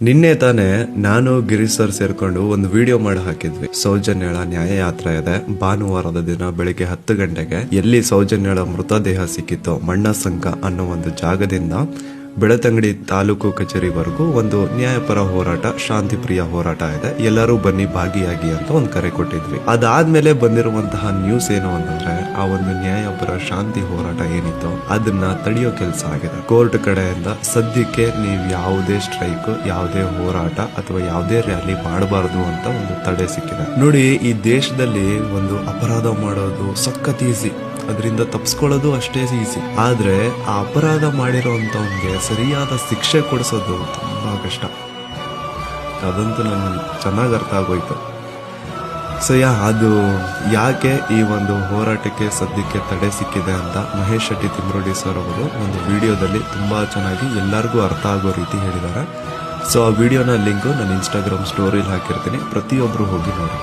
ನಿನ್ನೆ ತಾನೇ ನಾನು ಗಿರೀಶ್ ಸರ್ ಸೇರ್ಕೊಂಡು ಒಂದು ವಿಡಿಯೋ ಮಾಡಿ ಹಾಕಿದ್ವಿ. ಸೌಜನ್ಯಳ ನ್ಯಾಯ ಯಾತ್ರೆ ಇದೆ. ಭಾನುವಾರದ ದಿನ ಬೆಳಿಗ್ಗೆ 10 ಗಂಟೆಗೆ ಎಲ್ಲಿ ಸೌಜನ್ಯಳ ಮೃತದೇಹ ಸಿಕ್ಕಿತ್ತೋ ಮಣ್ಣಸಂಕ ಅನ್ನೋ ಒಂದು ಜಾಗದಿಂದ ಬೆಳತಂಗಡಿ ತಾಲೂಕು ಕಚೇರಿವರೆಗೂ ಒಂದು ನ್ಯಾಯಪರ ಹೋರಾಟ, ಶಾಂತಿ ಪ್ರಿಯ ಹೋರಾಟ ಇದೆ. ಎಲ್ಲರೂ ಬನ್ನಿ ಭಾಗಿಯಾಗಿ ಅಂತ ಒಂದು ಕರೆ ಕೊಟ್ಟಿದ್ವಿ. ಅದಾದ್ಮೇಲೆ ಬಂದಿರುವಂತಹ ನ್ಯೂಸ್ ಏನು ಅಂತಂದ್ರೆ, ಆ ಒಂದು ನ್ಯಾಯಪರ ಶಾಂತಿ ಹೋರಾಟ ಏನಿತ್ತು ಅದನ್ನ ತಡೆಯೋ ಕೆಲಸ ಆಗಿದೆ. ಕೋರ್ಟ್ ಕಡೆಯಿಂದ ಸದ್ಯಕ್ಕೆ ನೀವು ಯಾವುದೇ ಸ್ಟ್ರೈಕ್, ಯಾವುದೇ ಹೋರಾಟ ಅಥವಾ ಯಾವುದೇ ರ್ಯಾಲಿ ಮಾಡಬಾರದು ಅಂತ ಒಂದು ತಡೆ ಸಿಕ್ಕಿದೆ. ನೋಡಿ, ಈ ದೇಶದಲ್ಲಿ ಒಂದು ಅಪರಾಧ ಮಾಡೋದು ಸಖತ್ ಈಸಿ, ಅದರಿಂದ ತಪ್ಪಿಸ್ಕೊಳ್ಳೋದು ಅಷ್ಟೇ ಈಸಿ. ಆದ್ರೆ ಆ ಅಪರಾಧ ಮಾಡಿರೋಂಥವ್ನಿಗೆ ಸರಿಯಾದ ಶಿಕ್ಷೆ ಕೊಡಿಸೋದು ತುಂಬಾ ಕಷ್ಟ. ಅದಂತೂ ನನಗೆ ಚೆನ್ನಾಗಿ ಅರ್ಥ ಆಗೋಯ್ತು. ಅದು ಯಾಕೆ ಈ ಒಂದು ಹೋರಾಟಕ್ಕೆ ಸದ್ಯಕ್ಕೆ ತಡೆ ಸಿಕ್ಕಿದೆ ಅಂತ ಮಹೇಶ್ ಶೆಟ್ಟಿ ತಿಮ್ರೋಡಿ ಸರ್ ಅವರು ಒಂದು ವಿಡಿಯೋದಲ್ಲಿ ತುಂಬಾ ಚೆನ್ನಾಗಿ ಎಲ್ಲರಿಗೂ ಅರ್ಥ ಆಗೋ ರೀತಿ ಹೇಳಿದ್ದಾರೆ. ಆ ವಿಡಿಯೋನ ಲಿಂಕ್ ನಾನು ಇನ್ಸ್ಟಾಗ್ರಾಮ್ ಸ್ಟೋರಿಲಿ ಹಾಕಿರ್ತೀನಿ, ಪ್ರತಿಯೊಬ್ರು ಹೋಗಿ ನೋಡಿ.